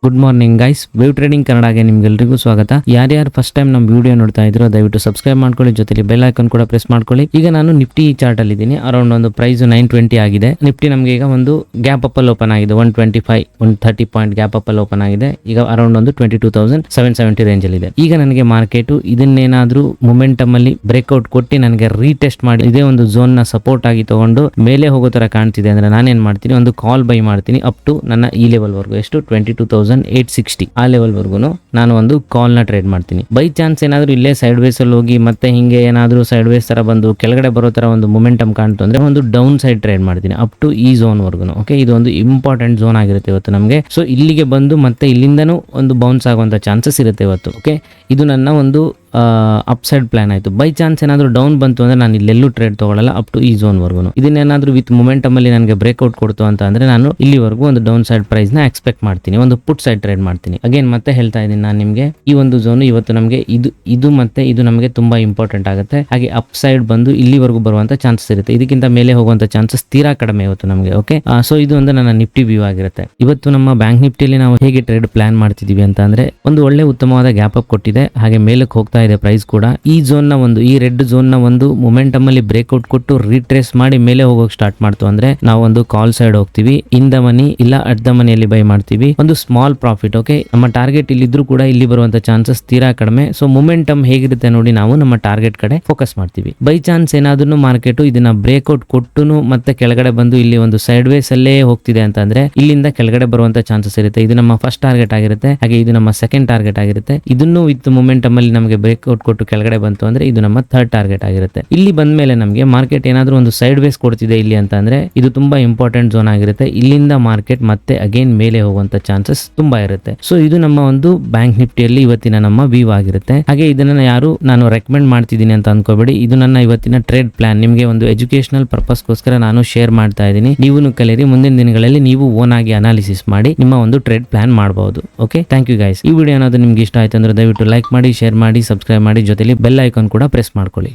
Good morning guys, wave trading ಕನ್ನಡಗೆ ನಿಮ್ಗೆಲ್ರಿಗೂ ಸ್ವಾಗತ. ಯಾರ್ಯಾರು ಫಸ್ಟ್ ಟೈಮ್ ನಮ್ಮ ವಿಡಿಯೋ ನೋಡ್ತಾ ಇದ್ರು ದಯವಿಟ್ಟು ಸಬ್ಸ್ಕ್ರೈಬ್ ಮಾಡ್ಕೊಳ್ಳಿ, ಜೊತೆಲಿ ಬೆಲ್ ಐಕಾನ್ ಕೂಡ ಪ್ರೆಸ್ ಮಾಡ್ಕೊಳ್ಳಿ. ಈಗ ನಾನು ನಿಫ್ಟಿ ಚಾರ್ಟ್ ಅಲ್ಲಿ ಇದ್ದೀನಿ. ಅರೌಂಡ್ ಒಂದು ಪ್ರೈಸ್ 920 ಆಗಿದೆ. ನಿಫ್ಟಿ ನಮಗೆ ಈಗ ಒಂದು ಗ್ಯಾಪ್ ಅಪ್ ಅಲ್ಲಿ ಓಪನ್ ಆಗಿದೆ. 130 ಪಾಯಿಂಟ್ ಗ್ಯಾಪ್ ಅಪ್ ಅಲ್ಲಿ ಓಪನ್ ಆಗಿದೆ. ಈಗ ಅರೌಂಡ್ ಒಂದು 22,770 ರೇಂಜ್ ಅಲ್ಲಿ ಇದೆ. ಈಗ ನನಗೆ ಮಾರ್ಕೆಟ್ ಇದನ್ನೇನಾದ್ರೂ ಮೊಮೆಂಟಮ್ ಅಲ್ಲಿ ಬ್ರೇಕ್ಔಟ್ ಕೊಟ್ಟು ನನಗೆ ರೀಟೆಸ್ಟ್ ಮಾಡಿ ಇದೇ ಒಂದು ಝೋನ್ ನ ಸಪೋರ್ಟ್ ಆಗಿ ತಗೊಂಡು ಮೇಲೆ ಹೋಗೋ ತರ ಕಾಣ್ತಿದೆ ಅಂದ್ರೆ ನಾನೇನ್ ಮಾಡ್ತೀನಿ, ಒಂದು ಕಾಲ್ ಬೈ ಮಾಡ್ತೀನಿ ಅಪ್ ಟು ನನ್ನ ಈ ಲೆವೆಲ್ ವರ್ಗು, ಎಷ್ಟು 22,860 ಆ ಲೆವೆಲ್ ವರ್ಗು ನಾನು ಒಂದು ಕಾಲ್ ನ ಟ್ರೇಡ್ ಮಾಡ್ತೀನಿ. ಬೈ ಚಾನ್ಸ್ ಏನಾದ್ರು ಇಲ್ಲೇ ಸೈಡ್ ವೇಸ್ ಅಲ್ಲಿ ಹೋಗಿ ಮತ್ತೆ ಹಿಂಗೆ ಏನಾದ್ರು ಸೈಡ್ ವೇಸ್ ತರ ಬಂದು ಕೆಳಗಡೆ ಬರೋ ತರ ಒಂದು ಮೊಮೆಂಟಮ್ ಕಾಣ್ತು ಅಂದ್ರೆ ಒಂದು ಡೌನ್ ಸೈಡ್ ಟ್ರೇಡ್ ಮಾಡ್ತೀನಿ ಅಪ್ ಟು ಈ ಝೋನ್ ವರ್ಗು. ಓಕೆ, ಇದು ಒಂದು ಇಂಪಾರ್ಟೆಂಟ್ ಝೋನ್ ಆಗಿರುತ್ತೆ ಇವತ್ತು ನಮಗೆ. ಸೊ ಇಲ್ಲಿಗೆ ಬಂದು ಮತ್ತೆ ಇಲ್ಲಿಂದನೂ ಒಂದು ಬೌನ್ಸ್ ಆಗುವಂತ ಚಾನ್ಸಸ್ ಇರುತ್ತೆ ಇವತ್ತು. ಓಕೆ, ಇದು ನನ್ನ ಒಂದು ಅಪ್ಸೈಡ್ ಪ್ಲಾನ್ ಆಯ್ತು. ಬೈ ಚಾನ್ಸ್ ಏನಾದ್ರು ಡೌನ್ ಬಂತು ಅಂದ್ರೆ ನಾನು ಇಲ್ಲೆಲ್ಲೂ ಟ್ರೇಡ್ ತಗೊಳ್ಳಲ್ಲ ಅಪ್ ಟು ಈ ಝೋನ್ ವರ್ಗು. ಇದನ್ನೇನಾದ್ರೂ ವಿತ್ ಮೊಮೆಂಟಮ್ ಅಲ್ಲಿ ನನಗೆ ಬ್ರೇಕ್ಔಟ್ ಕೊಡ್ತು ಅಂತ ಅಂದ್ರೆ ನಾನು ಇಲ್ಲಿವರೆಗೂ ಒಂದು ಡೌನ್ ಸೈಡ್ ಪ್ರೈಸ್ ನ ಎಕ್ಸ್ಪೆಕ್ಟ್ ಮಾಡ್ತೀನಿ, ಒಂದು ಪುಟ್ ಸೈಡ್ ಟ್ರೇಡ್ ಮಾಡ್ತೀನಿ. ಅಗೇನ್ ಮತ್ತೆ ಹೇಳ್ತಾ ಇದ್ದೀನಿ ನಾನು ನಿಮಗೆ, ಈ ಒಂದು ಝೋನ್ ಇವತ್ತು ನಮಗೆ ಇದು ಮತ್ತೆ ಇದು ನಮಗೆ ತುಂಬಾ ಇಂಪಾರ್ಟೆಂಟ್ ಆಗುತ್ತೆ. ಹಾಗೆ ಅಪ್ ಸೈಡ್ ಬಂದು ಇಲ್ಲಿವರೆಗೂ ಬರುವಂತ ಚಾನ್ಸಸ್ ಇರುತ್ತೆ. ಇದಕ್ಕಿಂತ ಮೇಲೆ ಹೋಗುವಂತ ಚಾನ್ಸಸ್ ತೀರಾ ಕಡಿಮೆ ಇವತ್ತು ನಮಗೆ. ಓಕೆ, ಸೊ ಇದು ಒಂದು ನನ್ನ ನಿಫ್ಟಿ ವ್ಯೂ ಆಗಿರುತ್ತೆ. ಇವತ್ತು ನಮ್ಮ ಬ್ಯಾಂಕ್ ನಿಫ್ಟಿಯಲ್ಲಿ ನಾವು ಹೇಗೆ ಟ್ರೇಡ್ ಪ್ಲಾನ್ ಮಾಡ್ತಿದೀವಿ ಅಂತ ಅಂದ್ರೆ, ಒಂದು ಒಳ್ಳೆ ಉತ್ತಮವಾದ ಗ್ಯಾಪ್ ಅಪ್ ಕೊಟ್ಟಿದೆ, ಹಾಗೆ ಮೇಲಕ್ಕೆ ಹೋಗ್ತಾ ಇದೆ ಪ್ರೈಸ್ ಕೂಡ. ಈ ಝೋನ್ ನ ಒಂದು, ಈ ರೆಡ್ ಝೋನ್ ನ ಒಂದು ಮೊಮೆಂಟಮ್ ಅಲ್ಲಿ ಬ್ರೇಕ್ಔಟ್ ಕೊಟ್ಟು ರೀಟ್ರೇಸ್ ಮಾಡಿ ಮೇಲೆ ಹೋಗೋಕೆ ಸ್ಟಾರ್ಟ್ ಮಾಡ್ತು ಅಂದ್ರೆ ನಾವು ಒಂದು ಕಾಲ್ ಸೈಡ್ ಹೋಗ್ತೀವಿ. ಇನ್ ದ ಮನಿ ಇಲ್ಲ ಅಟ್ ದ ಮನಿಯಲ್ಲಿ ಬೈ ಮಾಡ್ತೀವಿ, ಒಂದು ಸ್ಮಾಲ್ ಪ್ರಾಫಿಟ್. ಓಕೆ, ನಮ್ಮ ಟಾರ್ಗೆಟ್ ಇಲ್ಲಿದ್ರು ಕೂಡ ಇಲ್ಲಿ ಬರುವಂತ ಚಾನ್ಸಸ್ ತೀರಾ ಕಡಿಮೆ. ಸೊ ಮೊಮೆಂಟಮ್ ಹೇಗಿರುತ್ತೆ ನೋಡಿ, ನಾವು ನಮ್ಮ ಟಾರ್ಗೆಟ್ ಕಡೆ ಫೋಕಸ್ ಮಾಡ್ತೀವಿ. ಬೈ ಚಾನ್ಸ್ ಏನಾದ್ರೂ ಮಾರ್ಕೆಟ್ ಇದನ್ನ ಬ್ರೇಕ್ಔಟ್ ಕೊಟ್ಟು ಮತ್ತೆ ಕೆಳಗಡೆ ಬಂದು ಇಲ್ಲಿ ಒಂದು ಸೈಡ್ ವೇಸ್ ಅಲ್ಲೇ ಹೋಗ್ತಿದೆ ಅಂತ ಅಂದ್ರೆ ಇಲ್ಲಿಂದ ಕೆಳಗಡೆ ಬರುವಂತ ಚಾನ್ಸಸ್ ಇರುತ್ತೆ. ಇದು ನಮ್ಮ ಫಸ್ಟ್ ಟಾರ್ಗೆಟ್ ಆಗಿರುತ್ತೆ, ಹಾಗೆ ಇದು ನಮ್ಮ ಸೆಕೆಂಡ್ ಟಾರ್ಗೆಟ್ ಆಗಿರುತ್ತೆ. ಇದನ್ನು ವಿತ್ ಮೊಮೆಂಟಮ್ ಅಲ್ಲಿ ನಮಗೆ ಬ್ರೇಕ್ಔಟ್ ಕೊಟ್ಟು ಕೆಳಗಡೆ ಬಂತು ಅಂದ್ರೆ ಇದು ನಮ್ಮ ಥರ್ಡ್ ಟಾರ್ಗೆಟ್ ಆಗಿರುತ್ತೆ. ಇಲ್ಲಿ ಬಂದ ಮೇಲೆ ನಮಗೆ ಮಾರ್ಕೆಟ್ ಏನಾದ್ರೂ ಒಂದು ಸೈಡ್ ವೇಸ್ ಕೊಡ್ತಿದೆ ಇಲ್ಲಿ ಅಂತ ಅಂದ್ರೆ ಇದು ತುಂಬಾ ಇಂಪಾರ್ಟೆಂಟ್ ಝೋನ್ ಆಗಿರುತ್ತೆ. ಇಲ್ಲಿಂದ ಮಾರ್ಕೆಟ್ ಮತ್ತೆ ಅಗೇನ್ ಮೇಲೆ ಹೋಗುವಂತ ಚಾನ್ಸಸ್ ತುಂಬಾ ಇರುತ್ತೆ. ಸೊ ಇದು ನಮ್ಮ ಒಂದು ಬ್ಯಾಂಕ್ ನಿಫ್ಟಿಯಲ್ಲಿ ಇವತ್ತಿನ ನಮ್ಮ ವ್ಯೂ ಆಗಿರುತ್ತೆ. ಹಾಗೆ ಇದನ್ನ ಯಾರು ನಾನು ರೆಕಮೆಂಡ್ ಮಾಡ್ತಿದ್ದೀನಿ ಅಂತ ಅನ್ಕೋಬೇಡಿ, ಇದು ನನ್ನ ಇವತ್ತಿನ ಟ್ರೇಡ್ ಪ್ಲಾನ್. ನಿಮಗೆ ಒಂದು ಎಜುಕೇಶನಲ್ ಪರ್ಪಸ್ಗೋಸ್ಕರ ನಾನು ಶೇರ್ ಮಾಡ್ತಾ ಇದ್ದೀನಿ. ನೀವು ಕಲಿಯಿರಿ, ಮುಂದಿನ ದಿನಗಳಲ್ಲಿ ನೀವು ಓನ್ ಆಗಿ ಅನಾಲಿಸಿಸ್ ಮಾಡಿ ನಿಮ್ಮ ಒಂದು ಟ್ರೇಡ್ ಪ್ಲಾನ್ ಮಾಡಬಹುದು. Okay, thank you guys. ಈ ವಿಡಿಯೋ ಏನಾದ್ರು ನಿಮ್ಗೆ ಇಷ್ಟ ಆಯ್ತು ಅಂದ್ರೆ ದಯವಿಟ್ಟು ಲೈಕ್ ಮಾಡಿ, ಶೇರ್ ಮಾಡಿ, ಸಬ್ಸ್ಕ್ರೈಬ್ ಮಾಡಿ, ಜೊತೆಲಿ ಬೆಲ್ ಐಕಾನ್ ಕೂಡ ಪ್ರೆಸ್ ಮಾಡ್ಕೊಳ್ಳಿ.